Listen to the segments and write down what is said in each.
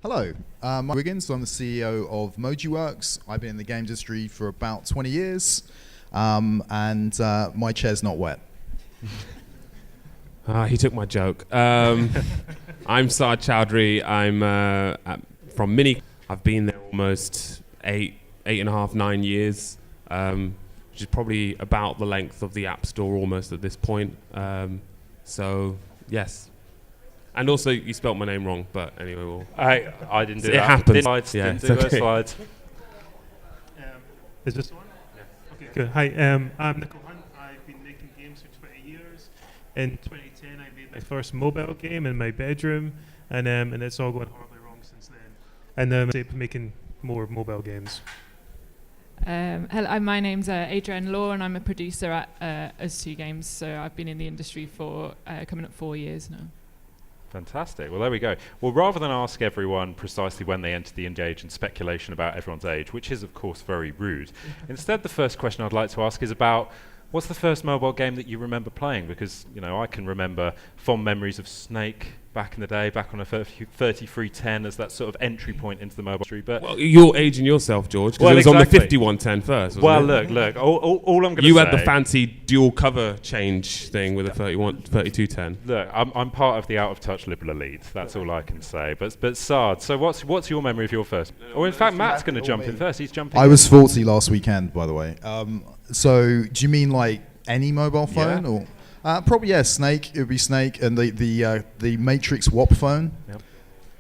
Hello, I'm Wiggins. I'm the CEO of MojiWorks. I've been in the games industry for about 20 years, and my chair's not wet. He took my joke. I'm Saad Chowdhury. I'm from Mini. I've been there almost eight and a half, 9 years, which is probably about the length of the App Store almost at this point. So, yes. And also, you spelt my name wrong, but anyway, I didn't do it that. happens. Didn't do those slides. Is this one? Yeah. Okay, good. Hi, I'm Nicoll. I've been making games for 20 years. In 2010, I made my first mobile game in my bedroom, and it's all going horribly wrong since then. And I'm making more mobile games. Hello, my name's Adrienne Law, and I'm a producer at ustwo Games. So I've been in the industry for coming up 4 years now. Fantastic. Well, there we go. Well, rather than ask everyone precisely when they entered the age and speculation about everyone's age, which is, of course, very rude, instead the first question I'd like to ask is about what's the first mobile game that you remember playing? Because, you know, I can remember fond memories of Snake back in the day, back on a 3310 as that sort of entry point into the mobile industry. But well, you're aging yourself, George, because it was exactly. on the 5110 first, well, wasn't it? look, all I'm going to say... You had the fancy dual cover change thing with a 3210. Look, I'm part of the out-of-touch liberal elite, that's all I can say. But Saad, so what's your memory of your first? Or in fact, Matt's going to jump in first, he's jumping I was 40 last weekend, by the way. So do you mean like any mobile phone? Yeah. Or probably, yeah, Snake. It would be Snake, and the Matrix WAP phone. Yep.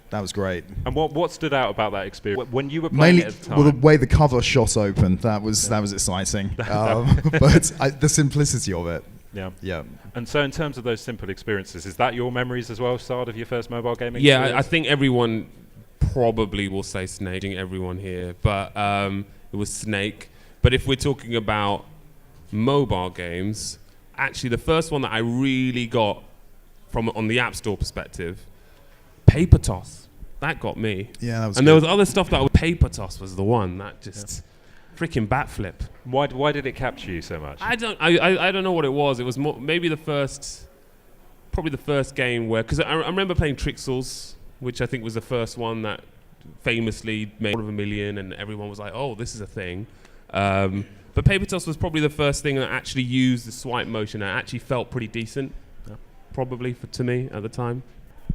That was great. And what stood out about that experience when you were Mainly, playing it at the time? well, the way the cover shot open, that was exciting. But the simplicity of it. Yeah. Yeah. And so in terms of those simple experiences, is that your memories as well, Saad, of your first mobile gaming Yeah, experience? I think everyone probably will say Snake, everyone here, but it was Snake. But if we're talking about mobile games, actually the first one that I really got from on the App Store perspective, Paper Toss. That got me. Yeah, that was and good. there was other stuff that Paper Toss was the one that just freaking batflip. Why did it capture you so much? I don't know what it was. It was maybe probably the first game where, because I remember playing Trixels, which I think was the first one that famously made $250,000 and everyone was like, oh, this is a thing. But Paper Toss was probably the first thing that actually used the swipe motion and actually felt pretty decent, probably to me at the time.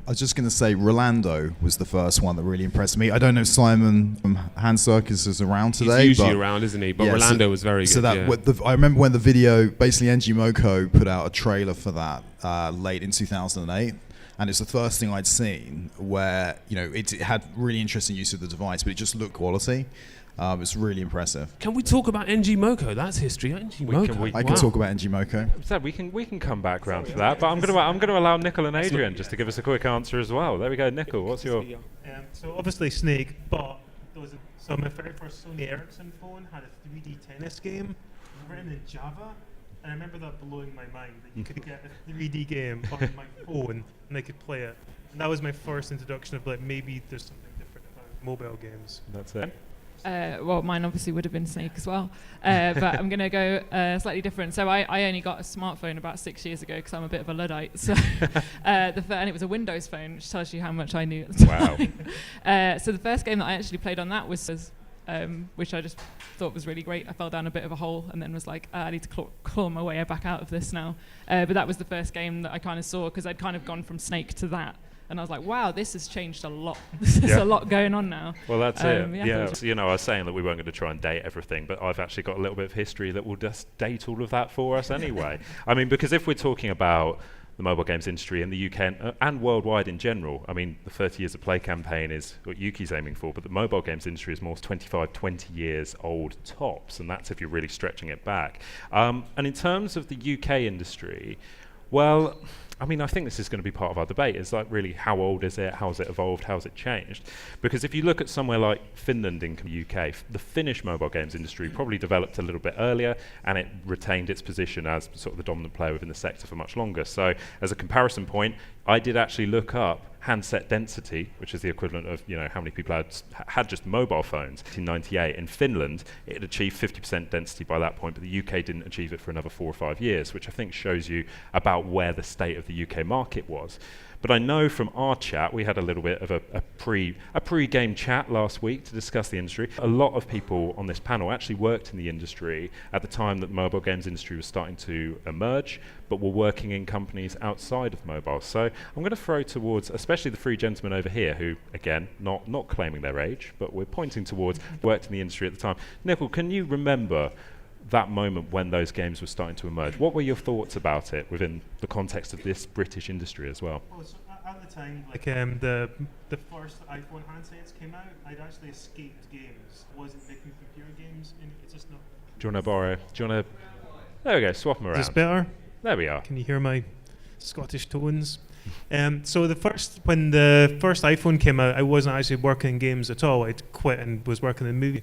I was just going to say Rolando was the first one that really impressed me. I don't know if Simon from Hand Circus is around today. He's usually around, isn't he? But yeah, Rolando was very good. So that I remember when the video, basically NG Moko put out a trailer for that late in 2008. And it's the first thing I'd seen where, you know, it had really interesting use of the device, but it just looked quality. It's really impressive. Can we talk about NG Moko? That's history. NG Moko. I can talk about NG Moko. So we can come back round to that, but I'm going to allow Nicoll and Adrienne just to give us a quick answer as well. There we go, Nicoll. What's your? So obviously Snake, but so my very first Sony Ericsson phone had a 3D tennis game written in Java, and I remember that blowing my mind that you could get a 3D game on my phone and I could play it. And that was my first introduction of like maybe there's something different about mobile games. That's it. Well, mine obviously would have been Snake as well, but I'm going to go slightly different. So I only got a smartphone about 6 years ago because I'm a bit of a Luddite. So and it was a Windows phone, which tells you how much I knew at the time. Wow. So the first game that I actually played on that was which I just thought was really great. I fell down a bit of a hole and then was like, I need to claw my way back out of this now. But that was the first game that I kind of saw because I'd kind of gone from Snake to that. And I was like, wow, this has changed a lot. There's a lot going on now. Well, that's it. Yeah. So, you know, I was saying that we weren't going to try and date everything, but I've actually got a little bit of history that will just date all of that for us anyway. I mean, because if we're talking about the mobile games industry in the UK and worldwide in general, I mean, the 30 years of play campaign is what Ukie's aiming for, but the mobile games industry is more 25, 20 years old tops, and that's if you're really stretching it back. And in terms of the UK industry, well, I mean, I think this is going to be part of our debate. It's like, really, how old is it? How has it evolved? How has it changed? Because if you look at somewhere like Finland in the UK, the Finnish mobile games industry probably developed a little bit earlier, and it retained its position as sort of the dominant player within the sector for much longer. So, as a comparison point, I did actually look up handset density, which is the equivalent of, you know, how many people had just mobile phones. In 1998 in Finland, it had achieved 50% density by that point, but the UK didn't achieve it for another 4 or 5 years, which I think shows you about where the state of the UK market was. But I know from our chat, we had a little bit of a pre-game chat last week to discuss the industry. A lot of people on this panel actually worked in the industry at the time that the mobile games industry was starting to emerge, but were working in companies outside of mobile. So I'm going to throw towards, especially the three gentlemen over here, who, again, not claiming their age, but we're pointing towards worked in the industry at the time. Nicoll, can you remember that moment when those games were starting to emerge? What were your thoughts about it within the context of this British industry as well? Well, so at the time, like the first iPhone handsets came out, I'd actually escaped games. I wasn't making computer games, and it's just not. Do you want to borrow? Do you want to? There we go. Swap them around. Is this better? There we are. Can you hear my Scottish tones? So when the first iPhone came out, I wasn't actually working in games at all. I'd quit and was working in movie.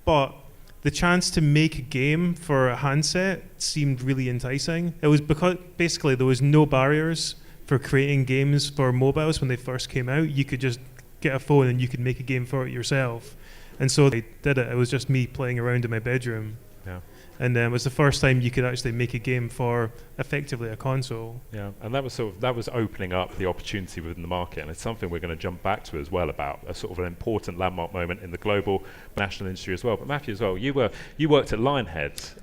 But the chance to make a game for a handset seemed really enticing. It was because basically there was no barriers for creating games for mobiles when they first came out. You could just get a phone and you could make a game for it yourself. And so they did it. It was just me playing around in my bedroom. Yeah. And it was the first time you could actually make a game for effectively a console. Yeah, and that was opening up the opportunity within the market, and it's something we're going to jump back to as well, about a sort of an important landmark moment in the global national industry as well. But Matthew as well, you worked at Lionhead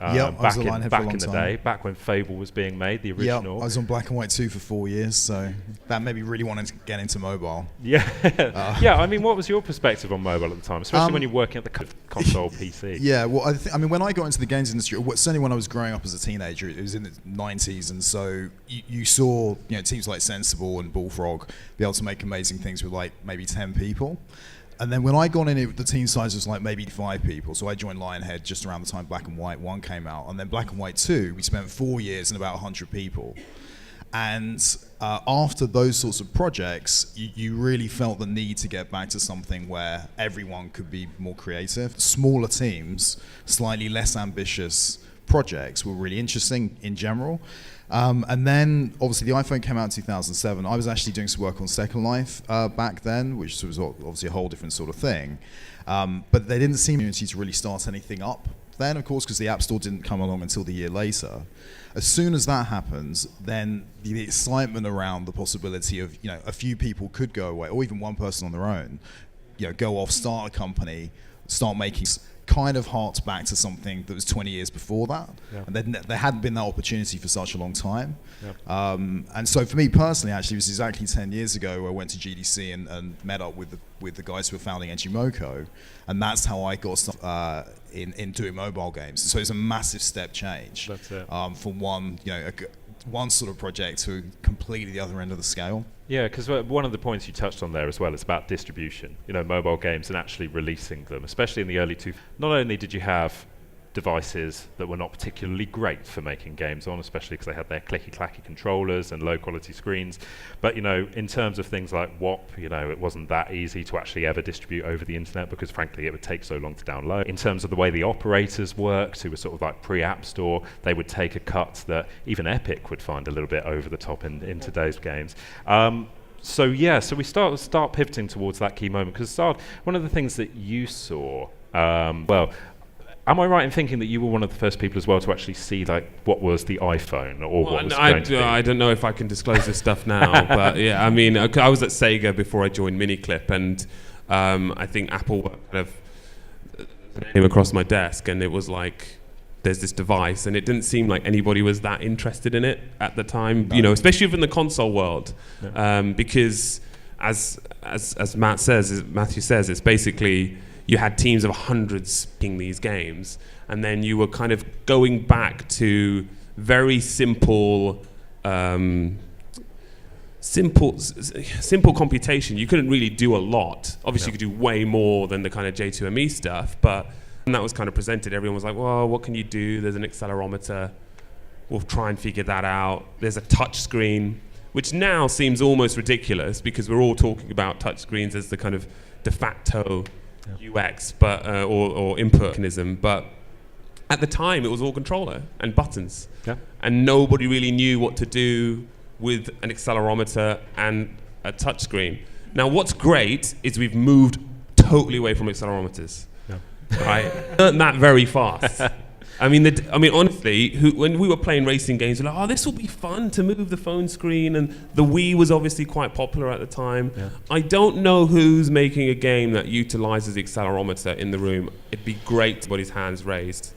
back in the day, back when Fable was being made, the original. Yeah, I was on Black and White 2 for 4 years, so that made me really want to get into mobile. Yeah, yeah. I mean, what was your perspective on mobile at the time, especially when you're working at the console PC? Yeah, well, I mean, when I got into the games industry, certainly when I was growing up as a teenager, it was in the 90s, and so you saw teams like Sensible and Bullfrog be able to make amazing things with like maybe 10 people. And then when I got in, the team size was like maybe 5 people. So I joined Lionhead just around the time Black and White 1 came out. And then Black and White 2, we spent 4 years and about 100 people. And after those sorts of projects, you really felt the need to get back to something where everyone could be more creative. Smaller teams, slightly less ambitious projects were really interesting in general. And then obviously the iPhone came out in 2007. I was actually doing some work on Second Life back then, which was obviously a whole different sort of thing. But there didn't seem to really start anything up then, of course, because the App Store didn't come along until the year later. As soon as that happens, then the excitement around the possibility of a few people could go away, or even one person on their own, go off, start a company, start making, kind of harks back to something that was 20 years before that. Yeah. And then there hadn't been that opportunity for such a long time. Yeah. And so for me personally, actually, it was exactly 10 years ago where I went to GDC and met up with the guys who were founding Edumoko, and that's how I got stuff in doing mobile games. So it's a massive step change. That's it. From one sort of project to completely the other end of the scale. Yeah, because one of the points you touched on there as well is about distribution, mobile games and actually releasing them, especially in the early Not only did you have devices that were not particularly great for making games on, especially because they had their clicky-clacky controllers and low-quality screens, but, in terms of things like WAP, it wasn't that easy to actually ever distribute over the internet because, frankly, it would take so long to download. In terms of the way the operators worked, who were sort of like pre-App Store, they would take a cut that even Epic would find a little bit over the top in today's games. So we start pivoting towards that key moment, because one of the things that you saw, am I right in thinking that you were one of the first people as well to actually see what was the iPhone or what was going to be? I don't know if I can disclose this stuff now, but yeah, I mean, I was at Sega before I joined Miniclip, and I think Apple kind of came across my desk, and it was like, there's this device, and it didn't seem like anybody was that interested in it at the time, especially within the console world, because as Matthew says, it's basically, you had teams of hundreds making these games, and then you were kind of going back to very simple computation. You couldn't really do a lot. Obviously, you could do way more than the kind of J2ME stuff, but when that was kind of presented, everyone was like, well, what can you do? There's an accelerometer. We'll try and figure that out. There's a touch screen, which now seems almost ridiculous because we're all talking about touch screens as the kind of de facto UX, but or input mechanism, but at the time it was all controller and buttons, and nobody really knew what to do with an accelerometer and a touchscreen. Now, what's great is we've moved totally away from accelerometers. Right, learned that very fast. I mean, honestly, when we were playing racing games, we were like, oh, this will be fun to move the phone screen, and the Wii was obviously quite popular at the time. Yeah. I don't know who's making a game that utilizes the accelerometer in the room. It'd be great to put his hands raised.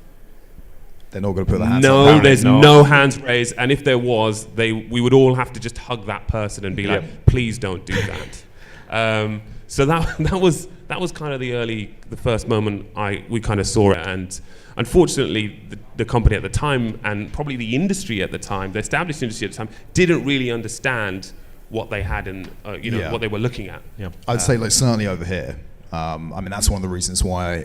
They're not going to put their hands No, up. there's no hands raised, and if there was, we would all have to just hug that person and be like, please don't do that. So that was kind of the first moment we kind of saw it, and unfortunately the company at the time, and probably the industry at the time, the established industry at the time, didn't really understand what they had and what they were looking at. Yeah. I'd say like certainly over here. I mean, that's one of the reasons why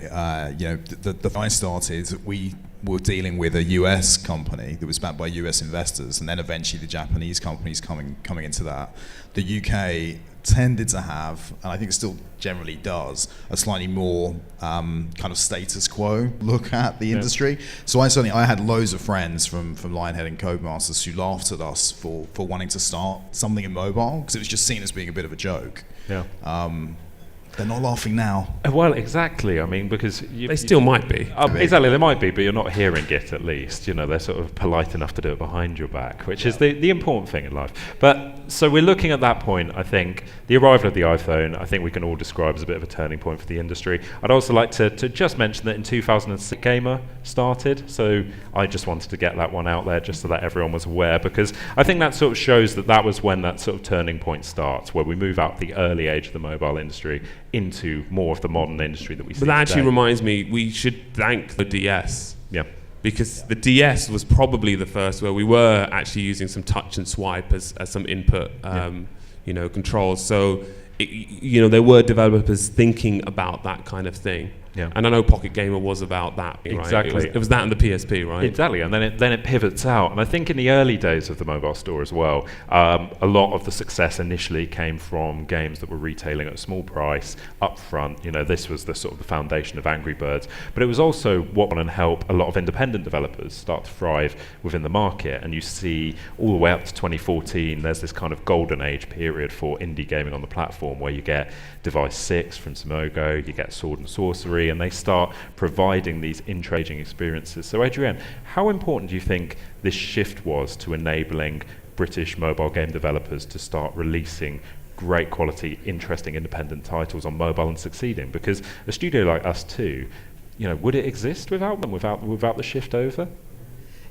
the I started. We were dealing with a US company that was backed by US investors, and then eventually the Japanese companies coming into that. The UK tended to have, and I think still generally does, a slightly more kind of status quo look at the industry. So I had loads of friends from Lionhead and Codemasters who laughed at us for wanting to start something in mobile, because it was just seen as being a bit of a joke. Yeah. They're not laughing now. Well, exactly. I mean, because they still might be. Exactly, they might be, but you're not hearing it at least. They're sort of polite enough to do it behind your back, which is the important thing in life. But so we're looking at that point. I think the arrival of the iPhone, I think we can all describe as a bit of a turning point for the industry. I'd also like to just mention that in 2006, Gamer started. So I just wanted to get that one out there just so that everyone was aware, because I think that sort of shows that was when that sort of turning point starts, where we move out the early age of the mobile industry into more of the modern industry that we see But that today. actually reminds me, we should thank the DS. Yeah. Because the DS was probably the first where we were actually using some touch and swipe as some input, controls. So, there were developers thinking about that kind of thing. Yeah. And I know Pocket Gamer was about that. Exactly. Right? It was that and the PSP, right? Exactly, and then it pivots out. And I think in the early days of the mobile store as well, a lot of the success initially came from games that were retailing at a small price up front. This was the sort of the foundation of Angry Birds. But it was also what can help a lot of independent developers start to thrive within the market. And you see all the way up to 2014, there's this kind of golden age period for indie gaming on the platform, where you get Device 6 from Simogo, you get Sword and Sorcery, and they start providing these intriguing experiences. So Adrienne, how important do you think this shift was to enabling British mobile game developers to start releasing great quality, interesting independent titles on mobile and succeeding? Because a studio like ustwo, would it exist without them, without the shift over?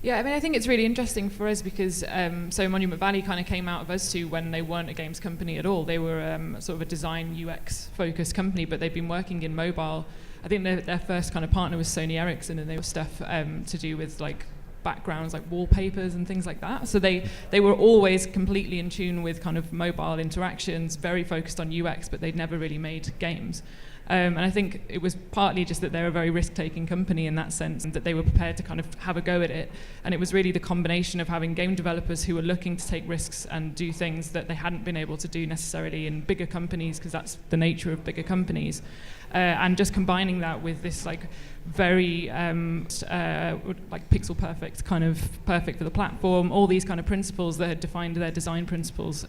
Yeah, I mean, I think it's really interesting for us because so Monument Valley kind of came out of us two when they weren't a games company at all. They were sort of a design UX focused company, but they've been working in mobile. I think their first kind of partner was Sony Ericsson, and they were stuff to do with like backgrounds, like wallpapers and things like that. So they were always completely in tune with kind of mobile interactions, very focused on UX, but they'd never really made games. And I think it was partly just that they're a very risk-taking company in that sense, and that they were prepared to kind of have a go at it. And it was really the combination of having game developers who were looking to take risks and do things that they hadn't been able to do necessarily in bigger companies, because that's the nature of bigger companies. And just combining that with this like very like pixel perfect, kind of perfect for the platform, all these kind of principles that had defined their design principles,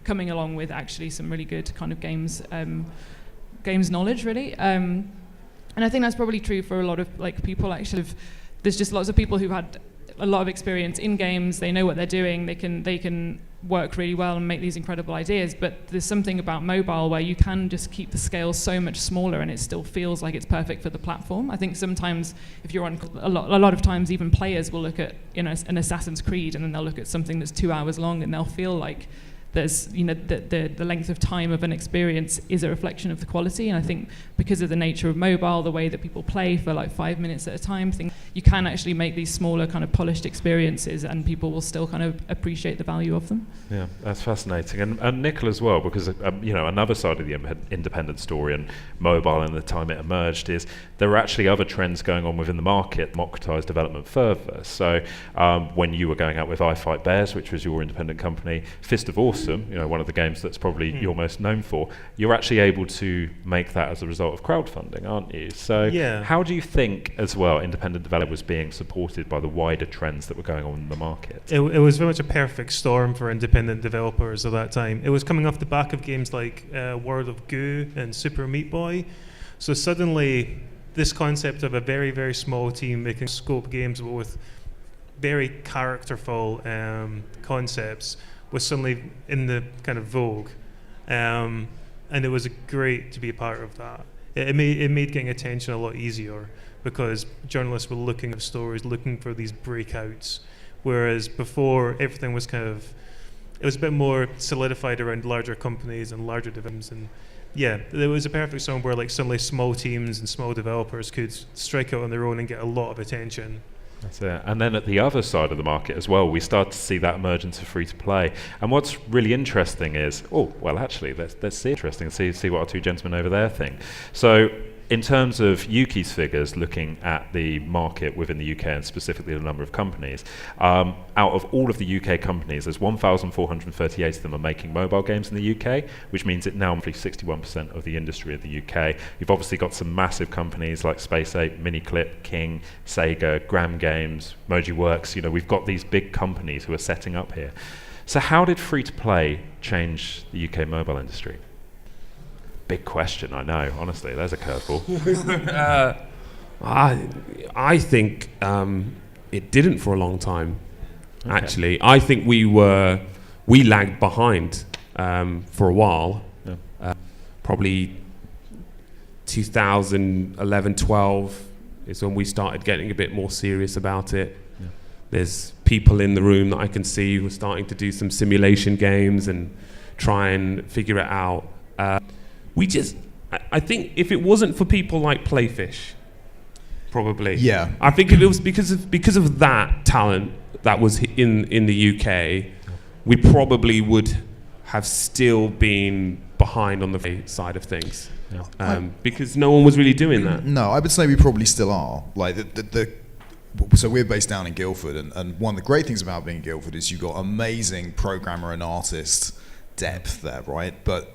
coming along with actually some really good kind of games knowledge, really. And I think that's probably true for a lot of like people. Actually, there's just lots of people who've had a lot of experience in games. They know what they're doing. They can work really well and make these incredible ideas. But there's something about mobile where you can just keep the scale so much smaller, and it still feels like it's perfect for the platform. I think sometimes if you're on a lot of times, even players will look at an Assassin's Creed, and then they'll look at something that's 2 hours long, and they'll feel like there's the length of time of an experience is a reflection of the quality. And I think because of the nature of mobile, the way that people play for like 5 minutes at a time, you can actually make these smaller kind of polished experiences, and people will still kind of appreciate the value of them. Yeah, that's fascinating. And Nicoll as well, because another side of the independent story and mobile and the time it emerged is there were actually other trends going on within the market, democratise development further. So when you were going out with I Fight Bears, which was your independent company, Fist of Awesome, one of the games that's probably you're most known for, you're actually able to make that as a result of crowdfunding, aren't you? So how do you think, as well, independent development was being supported by the wider trends that were going on in the market? It was very much a perfect storm for independent developers at that time. It was coming off the back of games like World of Goo and Super Meat Boy. So suddenly this concept of a very, very small team making scope games with very characterful concepts was suddenly in the kind of vogue, and it was great to be a part of that. It made getting attention a lot easier because journalists were looking at stories, looking for these breakouts, whereas before everything was it was a bit more solidified around larger companies and larger divisions. And yeah, there was a perfect song where like suddenly small teams and small developers could strike out on their own and get a lot of attention. That's it. And then at the other side of the market as well, we start to see that emergence of free-to-play. And what's really interesting is, let's see what our two gentlemen over there think. So in terms of Ukie's figures, looking at the market within the UK and specifically the number of companies, out of all of the UK companies, there's 1,438 of them are making mobile games in the UK, which means it now roughly 61% of the industry of the UK. You've obviously got some massive companies like Space8, Miniclip, King, Sega, Gram Games, MojiWorks. We've got these big companies who are setting up here. So how did free-to-play change the UK mobile industry? Big question, I know. Honestly, there's a curveball. I think it didn't for a long time. Okay. Actually, I think we lagged behind for a while. Yeah. Probably 2011, 12 is when we started getting a bit more serious about it. Yeah. There's people in the room that I can see who are starting to do some simulation games and try and figure it out. I think if it wasn't for people like Playfish, probably. Yeah. I think if it was because of that talent that was in the UK, we probably would have still been behind on the side of things. Yeah. Because no one was really doing that. No, I would say we probably still are. Like so we're based down in Guildford, and one of the great things about being in Guildford is you've got amazing programmer and artist depth there, right? But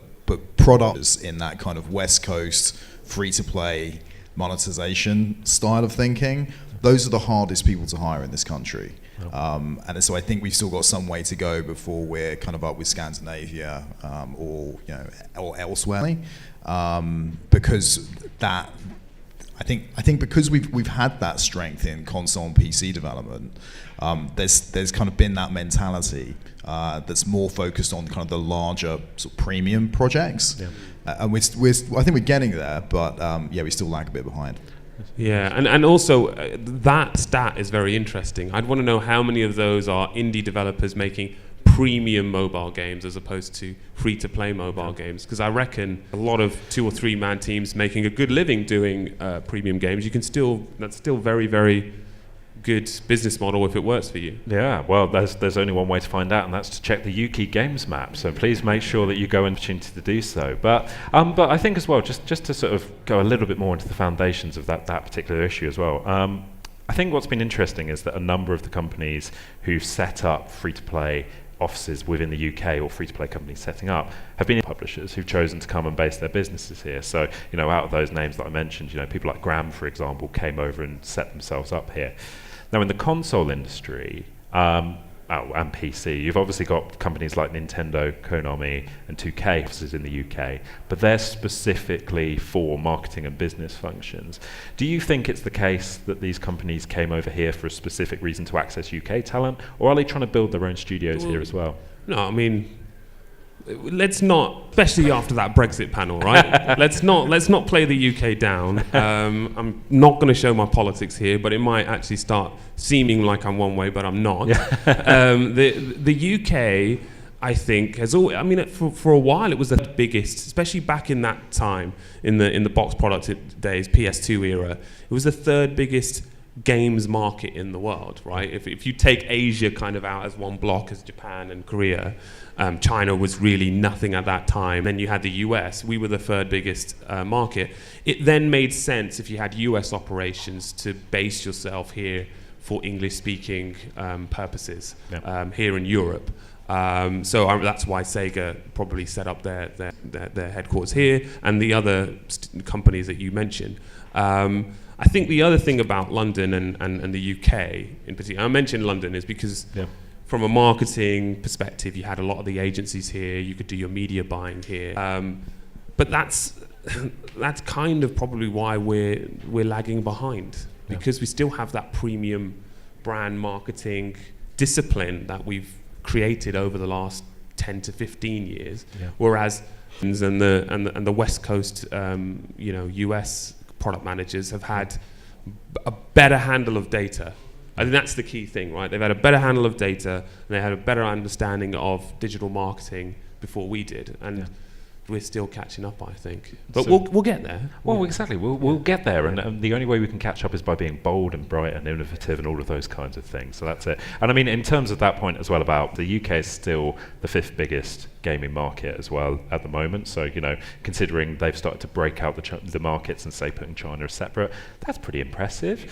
products in that kind of West Coast free-to-play monetization style of thinking, those are the hardest people to hire in this country. And so I think we've still got some way to go before we're kind of up with Scandinavia or elsewhere. Because that, I think because we've had that strength in console and PC development, there's kind of been that mentality that's more focused on kind of the larger sort of premium projects. Yeah. And I think we're getting there, but we still lag a bit behind. Yeah, and also that stat is very interesting. I'd want to know how many of those are indie developers making premium mobile games as opposed to free-to-play mobile games, because I reckon a lot of 2 or 3 man teams making a good living doing premium games, that's still very, very good business model if it works for you. Yeah, well, there's only one way to find out, and that's to check the Ukie games map. So please make sure that you go in opportunity to do so. But I think as well, just to sort of go a little bit more into the foundations of that particular issue as well. I think what's been interesting is that a number of the companies who've set up free-to-play offices within the UK or free-to-play companies setting up have been publishers who've chosen to come and base their businesses here. So, out of those names that I mentioned, people like Gram, for example, came over and set themselves up here. Now, in the console industry and PC, you've obviously got companies like Nintendo, Konami, and 2K offices in the UK, but they're specifically for marketing and business functions. Do you think it's the case that these companies came over here for a specific reason to access UK talent, or are they trying to build their own studios here as well? No, I mean, let's not, especially after that Brexit panel, right? let's not play the UK down. I'm not going to show my politics here, but it might actually start seeming like I'm one way, but I'm not. The UK, I think, has always, I mean, for a while it was the biggest, especially back in that time, in the box product days, PS2 era. It was the 3rd biggest games market in the world, right? If you take Asia kind of out as one block, as Japan and Korea, China was really nothing at that time. Then you had the US. We were the 3rd biggest market. It then made sense, if you had US operations, to base yourself here for English-speaking purposes here in Europe. So that's why Sega probably set up their headquarters here, and the other companies that you mentioned. I think the other thing about London and the UK in particular, I mentioned London, is because from a marketing perspective, you had a lot of the agencies here, you could do your media buying here. But that's that's kind of probably why we're lagging behind, because we still have that premium brand marketing discipline that we've created over the last 10 to 15 years, whereas and the West Coast, US product managers have had a better handle of data. I think that's the key thing, right? They've had a better handle of data, and they had a better understanding of digital marketing before we did, and we're still catching up, I think. But So we'll get there. Well, exactly. We'll get there, and the only way we can catch up is by being bold and bright and innovative and all of those kinds of things. So that's it. And I mean, in terms of that point as well, about the UK is still the 5th biggest gaming market as well at the moment. So, considering they've started to break out the markets and say putting China as separate, that's pretty impressive.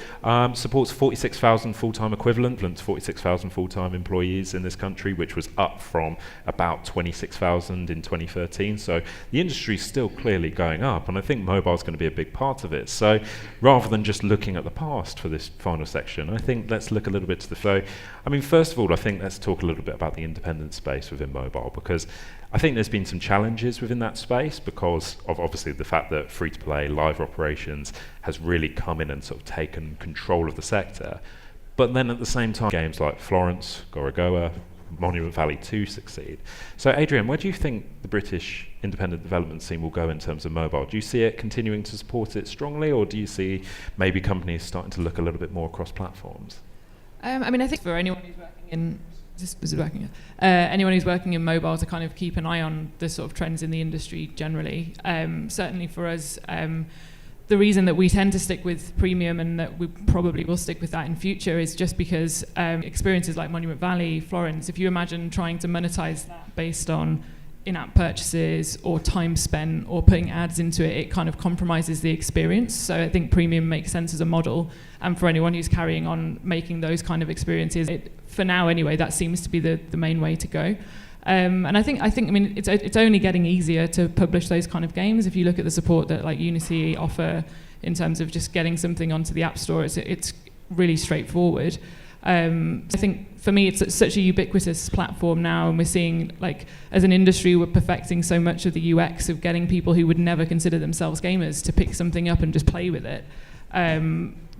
Supports 46,000 full-time equivalent, 46,000 full-time employees in this country, which was up from about 26,000 in 2013. So the industry's still clearly going up, and I think mobile's going to be a big part of it. So rather than just looking at the past for this final section, I think let's look a little bit to the future. I mean, first of all, I think let's talk a little bit about the independent space within mobile, because I think there's been some challenges within that space because of obviously the fact that free-to-play live operations has really come in and sort of taken control of the sector. But then at the same time, games like Florence, Gorogoa, Monument Valley 2 succeed. So Adrienne, where do you think the British independent development scene will go in terms of mobile? Do you see it continuing to support it strongly, or do you see maybe companies starting to look a little bit more across platforms? I mean, I think for anyone who's working in anyone who's working in mobile to kind of keep an eye on the sort of trends in the industry generally. Certainly for us, the reason that we tend to stick with premium and that we probably will stick with that in future is just because experiences like Monument Valley, Florence, if you imagine trying to monetize that based on in-app purchases or time spent or putting ads into it, it kind of compromises the experience. So I think premium makes sense as a model, and for anyone who's carrying on making those kind of experiences, for now anyway, that seems to be the main way to go. And I think I mean it's only getting easier to publish those kind of games. If you look at the support that like Unity offer in terms of just getting something onto the App Store, it's really straightforward. I think for me it's such a ubiquitous platform now, and we're seeing, like, as an industry, we're perfecting so much of the UX of getting people who would never consider themselves gamers to pick something up and just play with it.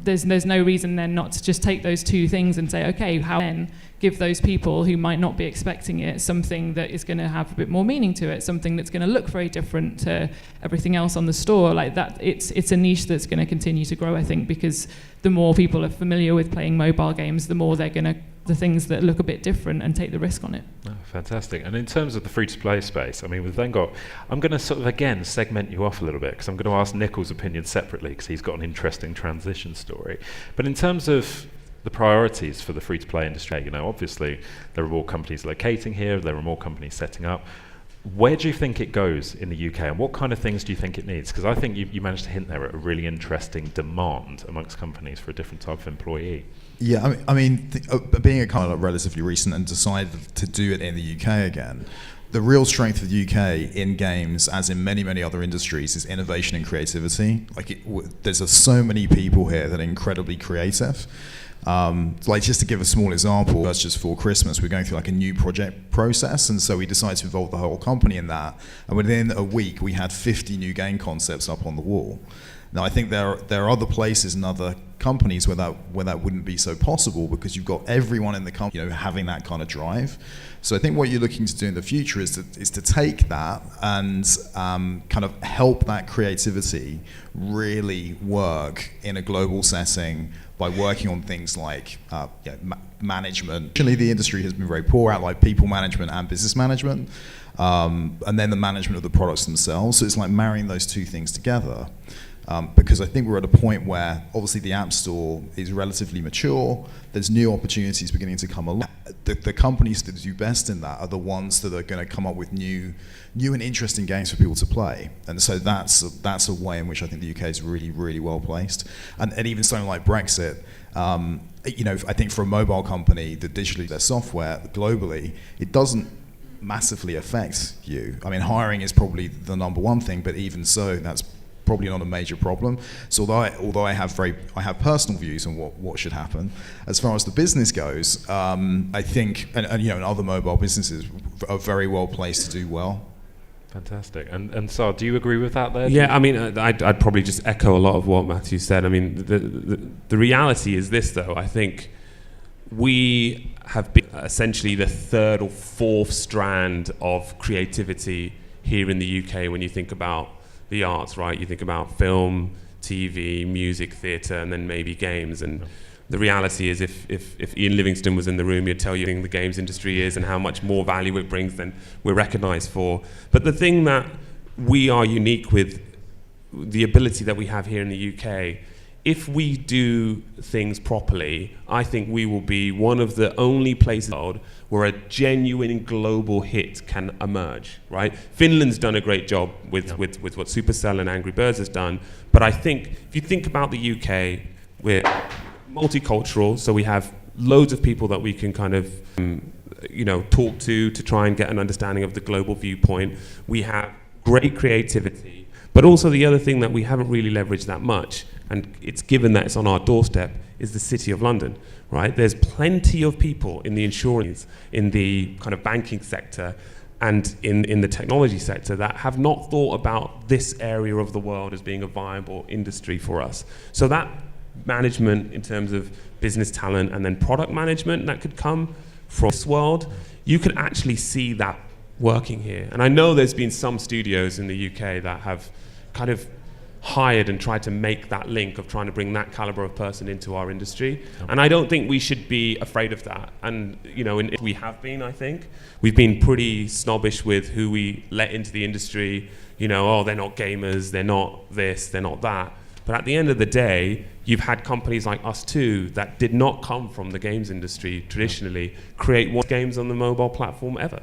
There's no reason then not to just take those two things and say, okay, how then give those people who might not be expecting it something that is going to have a bit more meaning to it, something that's going to look very different to everything else on the store. Like that, it's a niche that's going to continue to grow, I think, because the more people are familiar with playing mobile games, the more they're going to the things that look a bit different and take the risk on it. Oh, fantastic. And in terms of the free-to-play space, I mean, we've then got, I'm going to sort of, again, segment you off a little bit, because I'm going to ask Nicoll's opinion separately, because he's got an interesting transition story. But in terms of the priorities for the free-to-play industry, obviously there are more companies locating here, there are more companies setting up. Where do you think it goes in the UK, and what kind of things do you think it needs? Because I think you managed to hint there at a really interesting demand amongst companies for a different type of employee. Yeah, being a kind of relatively recent and decided to do it in the UK again, the real strength of the UK in games, as in many, many other industries, is innovation and creativity. There's so many people here that are incredibly creative. Just to give a small example, that's just for Christmas, we're going through like a new project process, and so we decided to involve the whole company in that, and within a week we had 50 new game concepts up on the wall. Now I think there are other places and other companies where that wouldn't be so possible, because you've got everyone in the company having that kind of drive. So I think what you're looking to do in the future is to take that and kind of help that creativity really work in a global setting by working on things like management. Actually, the industry has been very poor at like people management and business management, and then the management of the products themselves. So it's like marrying those two things together. Because I think we're at a point where obviously the App Store is relatively mature, there's new opportunities beginning to come along. The companies that do best in that are the ones that are going to come up with new and interesting games for people to play. And so that's a way in which I think the UK is really, really well placed. And even something like Brexit, I think for a mobile company that digitally their software globally, it doesn't massively affect you. I mean, hiring is probably the number one thing, but even so, that's probably not a major problem. So although I have personal views on what should happen, as far as the business goes, I think and other mobile businesses are very well placed to do well. Fantastic. And so, do you agree with that there? Yeah, I mean, I'd probably just echo a lot of what Matthew said. I mean, the reality is this, though. I think we have been essentially the third or fourth strand of creativity here in the UK when you think about the arts, right? You think about film, TV, music, theatre, and then maybe games. And the reality is if Ian Livingstone was in the room, he'd tell you what the games industry is and how much more value it brings than we're recognised for. But the thing that we are unique with, the ability that we have here in the UK, if we do things properly, I think we will be one of the only places in the world where a genuine global hit can emerge, right? Finland's done a great job with what Supercell and Angry Birds has done, but I think if you think about the UK, we're multicultural, so we have loads of people that we can kind of talk to try and get an understanding of the global viewpoint. We have great creativity, but also the other thing that we haven't really leveraged that much, and it's given that it's on our doorstep, is the City of London, right? There's plenty of people in the insurance, in the kind of banking sector, and in the technology sector that have not thought about this area of the world as being a viable industry for us. So that management in terms of business talent and then product management that could come from this world, you could actually see that working here. And I know there's been some studios in the UK that have kind of hired and tried to make that link of trying to bring that caliber of person into our industry. And I don't think we should be afraid of that. And, we have been, I think. We've been pretty snobbish with who we let into the industry. They're not gamers, they're not this, they're not that. But at the end of the day, you've had companies like ustwo that did not come from the games industry traditionally create one games on the mobile platform ever.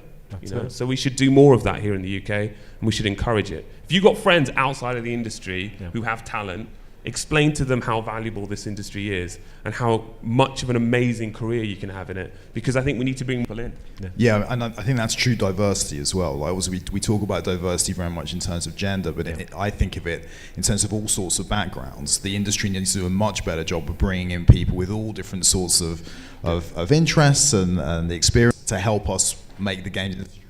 So we should do more of that here in the UK, and we should encourage it. If you've got friends outside of the industry who have talent, explain to them how valuable this industry is and how much of an amazing career you can have in it, because I think we need to bring people in. Yeah, and I think that's true diversity as well. Like also we talk about diversity very much in terms of gender, but I think of it in terms of all sorts of backgrounds. The industry needs to do a much better job of bringing in people with all different sorts of interests and the experience to help us make the games industry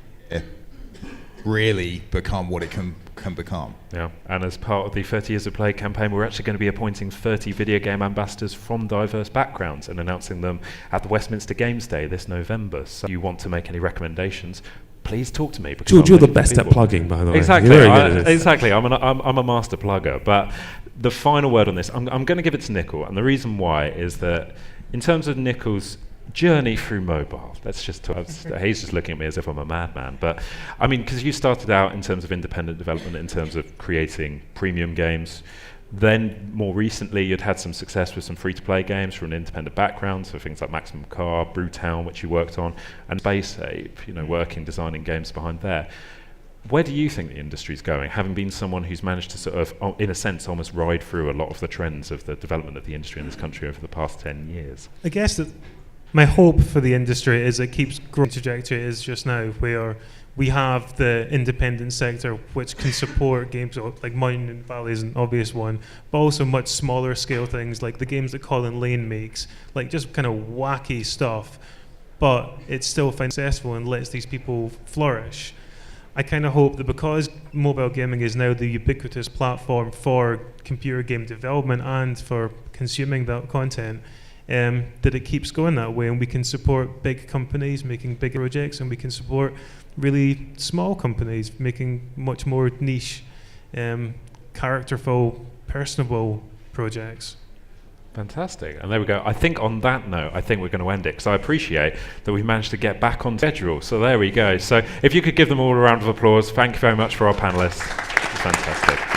really become what it can become. Yeah, and as part of the 30 Years of Play campaign, we're actually going to be appointing 30 video game ambassadors from diverse backgrounds and announcing them at the Westminster Games Day this November. So if you want to make any recommendations, please talk to me. George, you're the best at plugging, by the way. Exactly. Exactly. I'm a master plugger. But the final word on this, I'm going to give it to Nicoll, and the reason why is that in terms of Nicoll's journey through mobile, let's just talk. He's just looking at me as if I'm a madman, but I mean, because you started out in terms of independent development, in terms of creating premium games, then more recently you'd had some success with some free-to-play games from an independent background, so things like Maximum Car, Brewtown, which you worked on, and Space Ape, designing games behind there. Where do you think the industry's going, having been someone who's managed to sort of, in a sense, almost ride through a lot of the trends of the development of the industry in this country over the past 10 years? I guess that my hope for the industry is it keeps growing. The trajectory is just now where we have the independent sector which can support games like Mountain Valley is an obvious one, but also much smaller scale things like the games that Colin Lane makes, like just kind of wacky stuff, but it's still successful and lets these people flourish. I kind of hope that because mobile gaming is now the ubiquitous platform for computer game development and for consuming that content, that it keeps going that way, and we can support big companies making big projects, and we can support really small companies making much more niche, characterful, personable projects. Fantastic. And there we go. I think on that note, I think we're going to end it, because I appreciate that we've managed to get back on schedule. So there we go. So if you could give them all a round of applause. Thank you very much for our panelists. Fantastic.